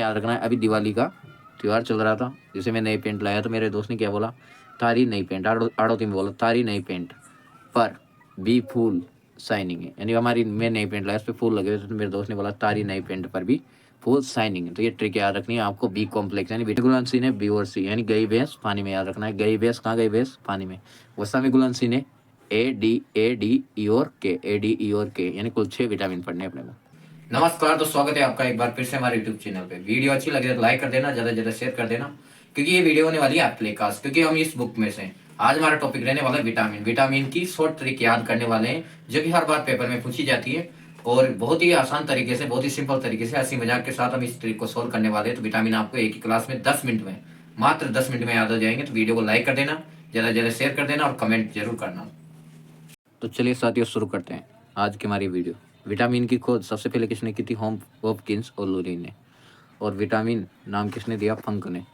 याद रखना है, अभी दिवाली का त्यौहार चल रहा था, जिसे मैं नई पेंट लाया तो मेरे दोस्त ने क्या बोला, तारी नई पेंट, आड़ोती में बोला तारी नई पेंट पर भी फूल शाइनिंग है, यानी हमारी मैं नई पेंट लाया उस पर फूल लगे हुए थे, तो मेरे दोस्त ने बोला तारी नई पेंट पर भी फुल शाइनिंग है। तो ये ट्रिक याद रखनी है आपको, बी कॉम्प्लेक्स यानी गुलनसीन है, बी और सी यानी गई भैंस पानी में, याद रखना है गई भैंस, कहाँ गई भैंस, पानी में। वसा में गुलनसीन है, ए डी ई और के, ए डी ई और के, यानी कुल 6 विटामिन पढ़ने अपने को। नमस्कार, तो स्वागत है आपका एक बार फिर से हमारे यूट्यूब चैनल पे। वीडियो अच्छी लगे तो लाइक कर देना, ज्यादा से ज्यादा शेयर कर देना, क्योंकि ये वीडियो होने वाली है आपके खास, क्योंकि हम इस बुक में से आज हमारा टॉपिक रहने वाला है विटामिन। विटामिन की शॉर्ट ट्रिक याद करने वाले हैं, जो कि हर बार पेपर में पूछी जाती है, और बहुत ही आसान तरीके से, बहुत ही सिंपल तरीके से, हंसी मजाक के साथ हम इस ट्रिक को सोल्व करने वाले हैं। तो विटामिन आपको एक ही क्लास में 10 मिनट में, मात्र 10 मिनट में याद हो जाएंगे। तो वीडियो को लाइक कर देना, ज्यादा से ज्यादा शेयर कर देना और कमेंट जरूर करना। तो चलिए साथियों, शुरू करते हैं आज की हमारी वीडियो। विटामिन की खोज सबसे पहले किसने की थी, हॉपकिंस और लूरीन ने। और विटामिन नाम किसने दिया, फंक ने।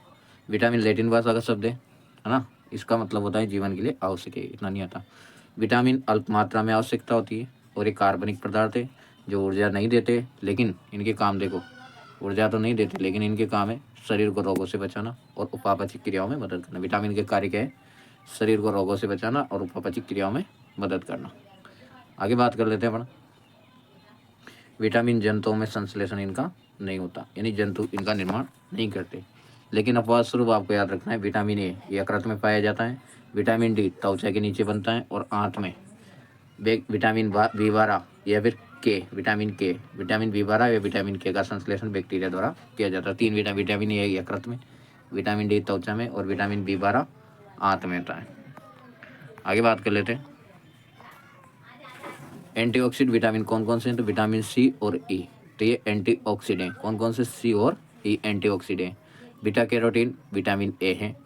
विटामिन लैटिन भाषा का शब्द है ना, इसका मतलब होता है जीवन के लिए आवश्यक है, इतना नहीं आता। विटामिन अल्प मात्रा में आवश्यकता होती है, और ये कार्बनिक पदार्थ है जो ऊर्जा नहीं देते, लेकिन इनके काम देखो, ऊर्जा तो नहीं देते लेकिन इनके काम है शरीर को रोगों से बचाना और उपापचय क्रियाओं में मदद करना। विटामिन के कार्य क्या है, शरीर को रोगों से बचाना और उपापचय क्रियाओं में मदद करना। आगे बात कर लेते हैं अपन। विटामिन जंतुओं में संश्लेषण इनका नहीं होता, यानी जंतु इनका निर्माण नहीं करते, लेकिन अपवाद स्वरूप आपको याद रखना है विटामिन ए यकृत में पाया जाता है, विटामिन डी त्वचा के नीचे बनता है और आंत में। विटामिन बी12 या फिर के, विटामिन बी12 या विटामिन के का संश्लेषण बैक्टीरिया द्वारा किया जाता है। 3 विटामिन ए यकृत में, विटामिन डी त्वचा में और विटामिन बी12 आंत में होता है। आगे बात कर लेते हैं। एंटीऑक्सीडेंट विटामिन कौन कौन से हैं, तो विटामिन सी और ई, तो ये एंटीऑक्सीडेंट कौन कौन से, सी और E antioxidant. Beta carotene vitamin A है,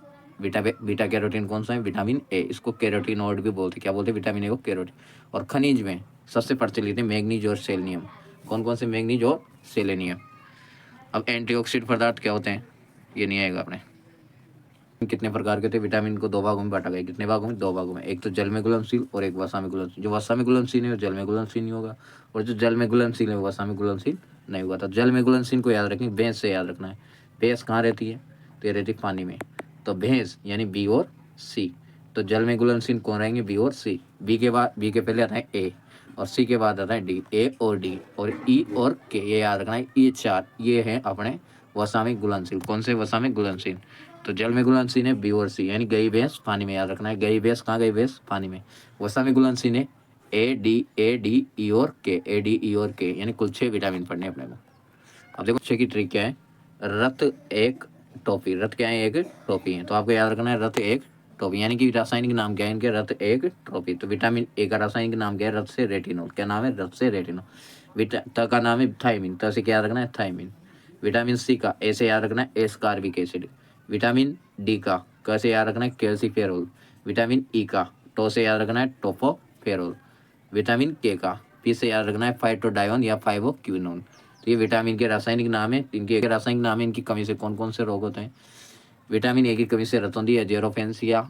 बीटा कैरोटीन कौन सा है, विटामिन ए, इसको कैरोटीनॉइड भी बोलते हैं। क्या बोलते हैं, विटामिन ए को कैरोटीन। और खनिज में सबसे प्रचलित है मैग्नीज और सेलेनियम। कौन कौन से, मैग्नीज और सेलेनियम। अब एंटीऑक्सीडेंट पदार्थ क्या होते हैं, ये नहीं आएगा अपने। कितने प्रकार के थे, विटामिन को 2 भागों में बांटा गया। कितने भागों में, 2 भागों में। एक तो जल में घुलनशील और एक वसा में घुलनशील। जो वसा में घुलनशील है वो जल में घुलनशील नहीं होगा, और जो जल में घुलनशील है वो वसा में घुलनशील नहीं होगा। तो जल में घुलनशील को याद रखेंगे, भैंस से याद रखना है। भैंस कहाँ रहती है, तो ये रहती है पानी में। तो भैंस यानी बी और सी। तो जल में घुलनशील कौन रहेंगे, बी और सी। बी के पहले आता है ए, और सी के बाद आता है डी। ए और डी और ई और के, ये याद रखना है। ये 4 ये है अपने वसा में घुलनशील। कौन से, वसा में घुलनशील। तो जल में घुलनशील है बी और सी, यानी गई भैंस पानी में, याद रखना है गई भैंस, कहाँ गई भैंस, पानी में। वसा में घुलनशील है ए डी ई और के, ए डी ई और के, यानी कुल 6 विटामिन पढ़ने अपने को। अब देखो 6 की ट्रिक क्या है। रत एक टोपी, रत क्या है, एक टोपी है। तो आपको याद रखना है रत एक टोपी, यानी कि रासायनिक नाम क्या है इनके, रत एक टोपी। तो विटामिन ए का रासायनिक नाम क्या है, रत से रेटिनोल। क्या नाम है, रत से रेटिनोल। त का नाम है थायमिन, त से क्या याद रखना है, थायमिन। विटामिन सी का ए से याद रखना है एस्कॉर्बिक एसिड। विटामिन डी का क से याद रखना है कैल्सीफेरोल। विटामिन ई का टो से याद रखना है टोपोफेरोल। विटामिन के का पी से याद रखना है फाइटोडायोन या फाइवोक्विनोन। तो ये विटामिन के रासायनिक नाम है, इनके रासायनिक नाम है। इनकी कमी से कौन कौन से रोग होते हैं, विटामिन ए की कमी से रतौंधी या जेरोफेंसिया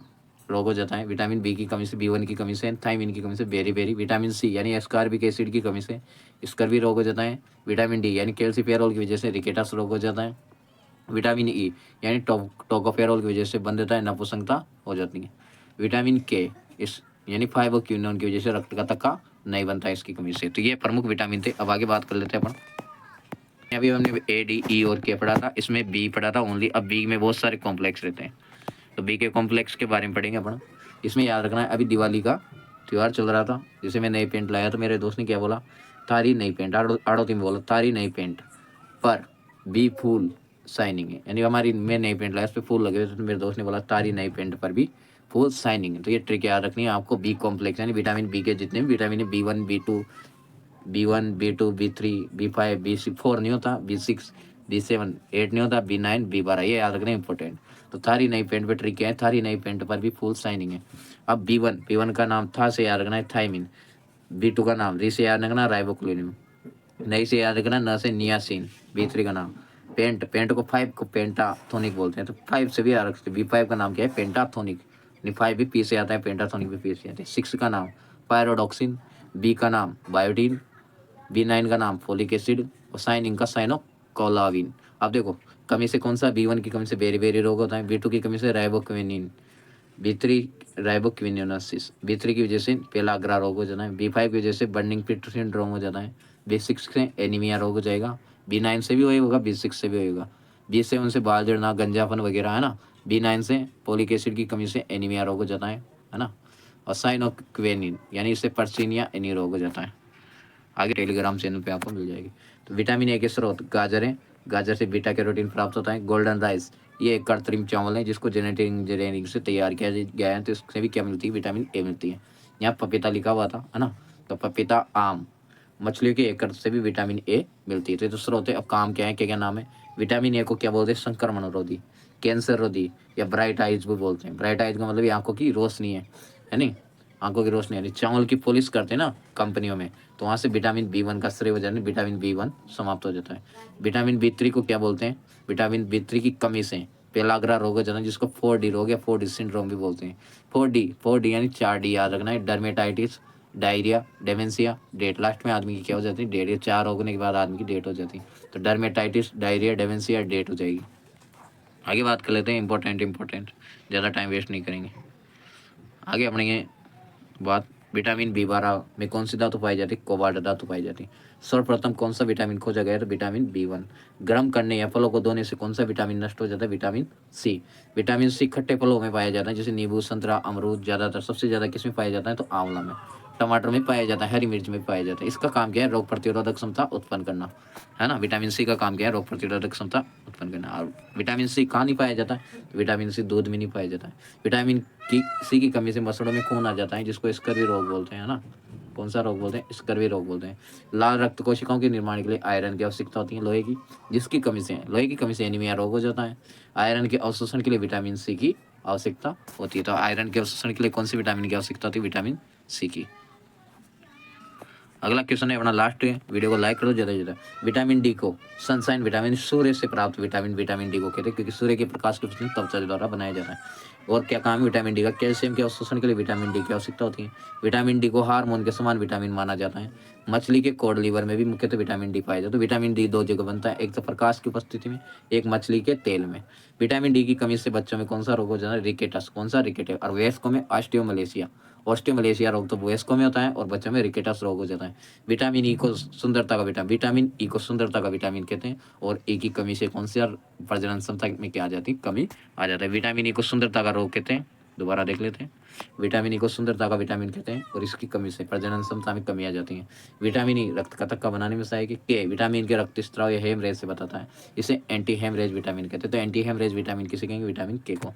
रोग हो जाता है। विटामिन बी की कमी से, B1 की कमी से, थायमिन की कमी से बेरी। विटामिन सी यानी एस्कॉर्बिक एसिड की कमी से स्कर्वी रोग हो जाता है। विटामिन डी यानी कैल्सीफेरोल की वजह से रिकेटस रोग हो जाता है। विटामिन ई यानी टोकोफेरोल की वजह से बंधता है, नपुंसकता हो जाती है। विटामिन के इस यानी फाइवोक्विनोन की वजह से रक्त का थक्का नहीं बनता है इसकी कमी से। तो ये प्रमुख विटामिन थे। अब आगे बात कर लेते हैं अपन। अभी हमने ए डी ई और के पढ़ा था, इसमें बी पढ़ा था ओनली। अब बी में बहुत सारे कॉम्प्लेक्स रहते हैं, तो बी के कॉम्प्लेक्स के बारे में पढ़ेंगे अपन। इसमें याद रखना है अभी दिवाली का त्यौहार चल रहा था, जिसे मैं नई पेंट लाया तो मेरे दोस्त ने क्या बोला, तारी नई पेंट, आड़ोती में बोला तारी नई पेंट पर बी फूल शाइनिंग है, यानी हमारी मैं नई पेंट लाया उस पर फूल लगे हुए थे, तो मेरे दोस्त ने बोला तारी नई पेंट पर भी फुल शाइनिंग है। तो ये ट्रिक याद रखनी है आपको। बी कॉम्प्लेक्स यानी विटामिन बी के जितने भी विटामिन है, बी1 बी2 बी3 बी5 बी4 नहीं होता, बी6 बी7 8 नहीं होता, बी9 बी12, ये याद रखना इंपॉर्टेंट। तो थारी नई पेंट पे ट्रिक क्या है, थारी नई पेंट पर भी फुल शाइनिंग है। अब बी1 का नाम था से याद रखना है थायमिन। बी2 का नाम री से याद रखना राइबोक्लोनिन। नई से याद रखना न से नियासिन। बी3 का नाम पेंट को 5 को पेंटाथोनिक बोलते हैं, तो 5 से भी याद रखते हैं। बी5 का नाम क्या है, पेंटाथोनिक। 5 भी पी से आता है, पेंटाथोनिक भी पी से आता है। 6 का नाम पायरोडॉक्सिन। बी का नाम बायोटीन। बी9 का नाम फोलिक एसिड और साइनिंग का साइनोकोलाविन। अब देखो कमी से कौन सा, B1 की कमी से बेरी रोग होता है, B2 की कमी से राइबोक्विनिन, B3 राइबोक्विनोसिस, B3 की वजह से पेलाग्रा रोग हो जाता है, B5 की वजह से बर्निंग पिट सिंड्रोम हो जाता है, B6 से एनीमिया रोग हो जाएगा, B9 से भी वही होगा, B6 से भी होगा, B7 से बाल झड़ना गंजापन वगैरह है ना, B9 से फोलिक एसिड की कमी से एनीमिया रोग हो जाता है ना, और साइनोक्वेनिन यानी इससे पर्सिनिया एनी रोग हो जाता है। आगे टेलीग्राम चैनल पे आपको मिल जाएगी। तो विटामिन ए के स्रोत गाजर है, गाजर से बीटा कैरोटीन प्राप्त होता है। गोल्डन राइस ये एक कृत्रिम चावल है जिसको जेनेटिक इंजीनियरिंग से तैयार किया गया है, तो इससे भी क्या मिलती है, विटामिन ए मिलती है। यहाँ पपीता लिखा हुआ था है ना, तो पपीता आम, मछलियों के एक से भी विटामिन ए मिलती है। तो ये तो स्रोत है। अब काम क्या है, क्या क्या नाम है। विटामिन ए को क्या बोलते हैं, संक्रमण रोधी, कैंसर रोधी या ब्राइट आइज भी बोलते हैं। ब्राइट आइज का मतलब ये आंखों की रोशनी है नहीं, आंखों की रोशनी यानी चावल की पॉलिश करते हैं ना कंपनियों में, तो वहाँ से विटामिन B1 का श्रेय हो जाने, विटामिन B1 समाप्त हो जाता है। विटामिन B3 को क्या बोलते हैं, विटामिन B3 की कमी से पेलाग्रा रोग हो जाता है, जिसको 4D रोग या 4D सिंड्रोम भी बोलते हैं। 4D यानी 4D याद रखना है, dermatitis, diarrhoea, dementia, death. Last में आदमी की क्या हो जाती है, डेट। ये 4 होने के बाद आदमी की डेट हो जाती है। तो डर्मेटाइटिस, डायरिया, डेमेंशिया, डेट हो जाएगी। आगे बात कर लेते हैं इंपॉर्टेंट, ज़्यादा टाइम वेस्ट नहीं करेंगे। आगे अपने ये बात, विटामिन B12 में कौन सी धातु पाई जाती है, कोबाल्ट धातु पाई जाती है। सर्वप्रथम कौन सा विटामिन खोजा गया, तो विटामिन B1। गर्म करने या फलों को धोने से कौन सा विटामिन नष्ट हो जाता है, विटामिन C। विटामिन C खट्टे फलों में पाया जाता है, जैसे नींबू, संतरा, अमरूद। ज़्यादातर सबसे ज़्यादा किस में पाया जाता है, तो आंवला में, टमाटर में पाया जाता है, हरी मिर्च में पाया जाता है। इसका काम क्या है, रोग प्रतिरोधक क्षमता उत्पन्न करना है ना। विटामिन C का काम क्या है, रोग प्रतिरोधक क्षमता उत्पन्न करना। और विटामिन C कहाँ नहीं पाया जाता है, विटामिन C दूध में नहीं पाया जाता है। विटामिन C की कमी से मसड़ों में खून आ जाता है, जिसको स्कर्वी रोग बोलते हैं ना। कौन सा रोग बोलते हैं, स्कर्वी रोग बोलते हैं। लाल रक्त कोशिकाओं के निर्माण के लिए आयरन की आवश्यकता होती है, लोहे की, जिसकी कमी से, लोहे की कमी से एनीमिया रोग हो जाता है। आयरन के अवशोषण के लिए विटामिन C की आवश्यकता होती है। तो आयरन के अवशोषण के लिए कौन सी विटामिन की आवश्यकता होती है, विटामिन C की। अगला क्वेश्चन है अपना लास्ट है, वीडियो को लाइक करो ज़्यादा से ज़्यादा। विटामिन डी को सनसाइन विटामिन, सूर्य से प्राप्त विटामिन डी को कहते हैं, क्योंकि सूर्य के प्रकाश के रोशनी त्वचा द्वारा बनाया जाता है। और क्या काम है विटामिन डी का, कैल्शियम के अवशोषण के लिए विटामिन डी की आवश्यकता होती है। विटामिन डी को हार्मोन के समान विटामिन माना जाता है। मछली के कोड लीवर में भी मुख्यतः विटामिन डी पाया जाता है। तो विटामिन डी 2 जगह बनता है, एक तो प्रकाश की उपस्थिति में, एक मछली के तेल में। विटामिन डी की कमी से बच्चों में कौन सा रोग हो जाता है, रिकेटस। कौन सा, रिकेटस। और वयस्कों में ऑस्टियोमलेशिया। ऑस्टियोमलेशिया रोग तो वयस्कों में होता है और बच्चों में रिकेटस रोग हो जाता है। विटामिन ई को सुंदरता का विटामिन कहते हैं। और ए की कमी से कौन सा प्रजनन क्षमता में क्या आ जाती है, कमी आ जाता है। विटामिन ई को सुंदरता का रोग कहते हैं, दोबारा देख लेते हैं। विटामिन ई को सुंदरता का विटामिन कहते हैं, और इसकी कमी से प्रजनन क्षमता में कमी आ जाती है। विटामिन ई रक्त का थक्का बनाने में सहायक है। के विटामिन के रक्तस्राव या हेमरेज से बताता है, इसे एंटी हेमरेज विटामिन कहते हैं। तो एंटी हेमरेज विटामिन किसे कहेंगे, विटामिन के को।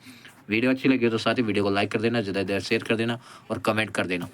वीडियो अच्छी लगी हो तो साथ ही वीडियो को लाइक कर देना, ज़्यादा शेयर कर देना और कमेंट कर देना।